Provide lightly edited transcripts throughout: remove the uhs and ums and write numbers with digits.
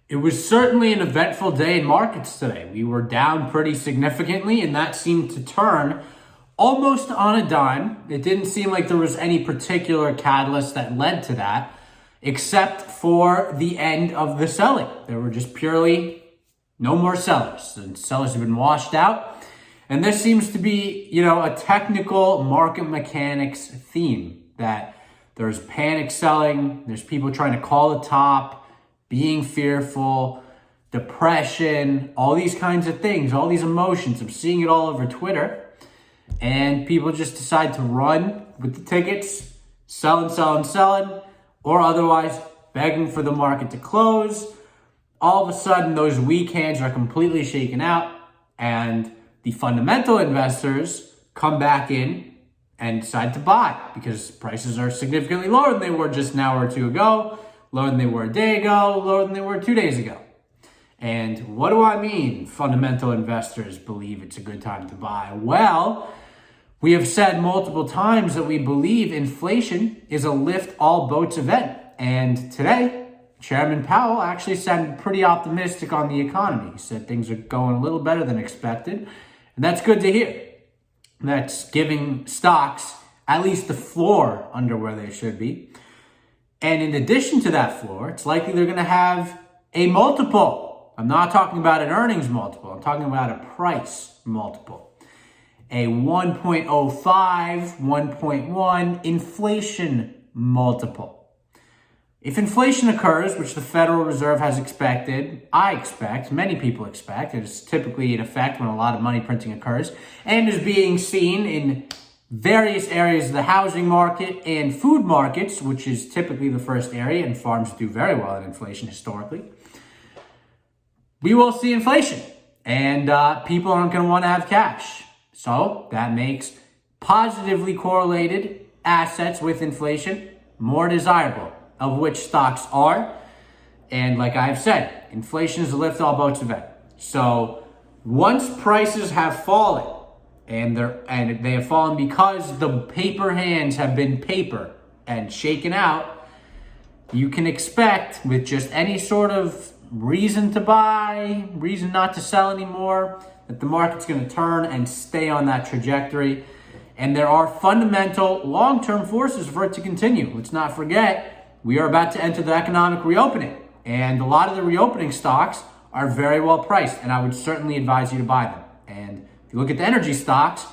It was certainly an eventful day in markets today. We were down pretty significantly, and that seemed to turn almost on a dime. It didn't seem like there was any particular catalyst that led to that, except for the end of the selling. There were just purely no more sellers, and sellers have been washed out. And this seems to be, a technical market mechanics theme, that there's panic selling, there's people trying to call the top, being fearful, depression, all these kinds of things, all these emotions. I'm seeing it all over Twitter. And people just decide to run with the tickets, selling, or otherwise begging for the market to close. All of a sudden, those weak hands are completely shaken out, and the fundamental investors come back in and decide to buy because prices are significantly lower than they were just an hour or two ago, lower than they were a day ago, lower than they were 2 days ago. And what do I mean fundamental investors believe it's a good time to buy? Well, we have said multiple times that we believe inflation is a lift all boats event. And today, Chairman Powell actually sounded pretty optimistic on the economy. He said things are going a little better than expected. And that's good to hear. That's giving stocks at least the floor under where they should be. And in addition to that floor, it's likely they're going to have a multiple. I'm not talking about an earnings multiple. I'm talking about a price multiple. A 1.05, 1.1 inflation multiple. If inflation occurs, which the Federal Reserve has expected, I expect, many people expect, it's typically in effect when a lot of money printing occurs, and is being seen in various areas of the housing market and food markets, which is typically the first area, and farms do very well in inflation historically, we will see inflation, and people aren't going to want to have cash. So that makes positively correlated assets with inflation more desirable, of which stocks are. And like I've said, inflation is a lift all boats event. So once prices have fallen, and they have fallen because the paper hands have been paper and shaken out, you can expect with just any sort of reason to buy, reason not to sell anymore, that the market's going to turn and stay on that trajectory. And there are fundamental long-term forces for it to continue. Let's not forget, we are about to enter the economic reopening. And a lot of the reopening stocks are very well priced. And I would certainly advise you to buy them. And if you look at the energy stocks,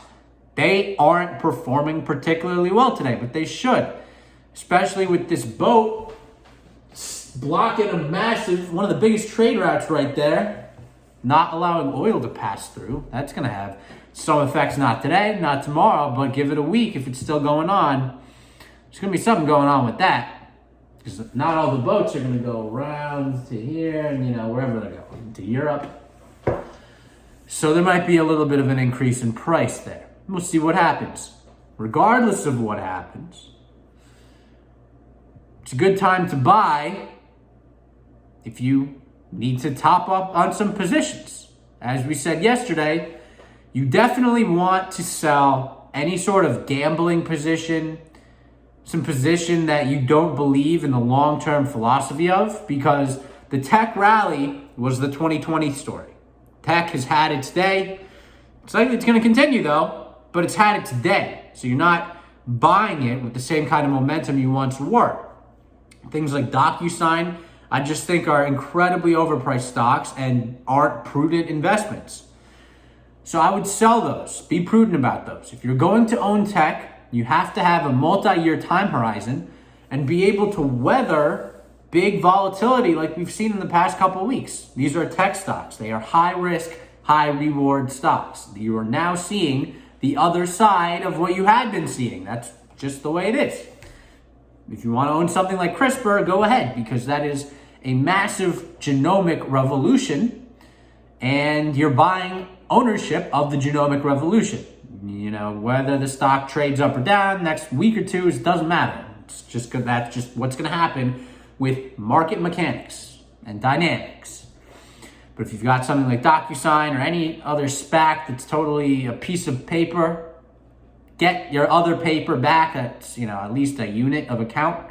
they aren't performing particularly well today, but they should. Especially with this boat blocking a massive, one of the biggest trade routes right there, not allowing oil to pass through. That's going to have some effects, not today, not tomorrow, but give it a week if it's still going on. There's going to be something going on with that, because not all the boats are going to go around to here and, wherever they're going, to Europe. So there might be a little bit of an increase in price there. We'll see what happens. Regardless of what happens, it's a good time to buy if you need to top up on some positions. As we said yesterday, you definitely want to sell any sort of gambling position, some position that you don't believe in the long-term philosophy of, because the tech rally was the 2020 story. Tech has had its day. It's likely it's going to continue though, but it's had its day. So you're not buying it with the same kind of momentum you once were. Things like DocuSign, I just think are incredibly overpriced stocks and aren't prudent investments. So I would sell those. Be prudent about those. If you're going to own tech, you have to have a multi-year time horizon and be able to weather big volatility like we've seen in the past couple of weeks. These are tech stocks. They are high risk, high reward stocks. You are now seeing the other side of what you had been seeing. That's just the way it is. If you want to own something like CRISPR, go ahead, because that is a massive genomic revolution, and you're buying ownership of the genomic revolution. Whether the stock trades up or down next week or two, it doesn't matter. It's just that's just what's going to happen with market mechanics and dynamics. But if you've got something like DocuSign or any other SPAC that's totally a piece of paper, get your other paper back, that's at least a unit of account,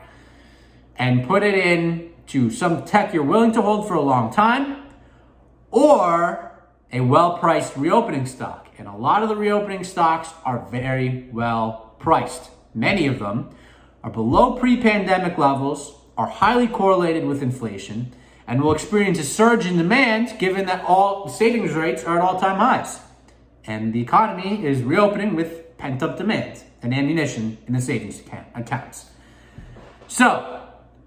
and put it in to some tech you're willing to hold for a long time, or a well-priced reopening stock. And a lot of the reopening stocks are very well priced. Many of them are below pre-pandemic levels, are highly correlated with inflation, and will experience a surge in demand given that all savings rates are at all-time highs. And the economy is reopening with pent-up demand and ammunition in the savings accounts. So,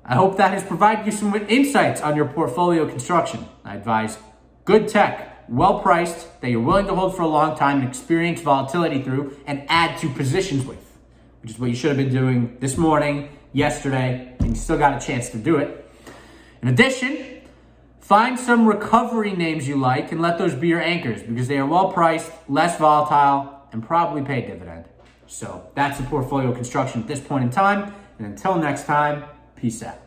I hope that has provided you some insights on your portfolio construction. I advise good tech, well-priced, that you're willing to hold for a long time and experience volatility through and add to positions with, which is what you should have been doing this morning, yesterday, and you still got a chance to do it. In addition, find some recovery names you like and let those be your anchors because they are well-priced, less volatile, and probably pay dividend. So that's the portfolio construction at this point in time. And until next time, peace out.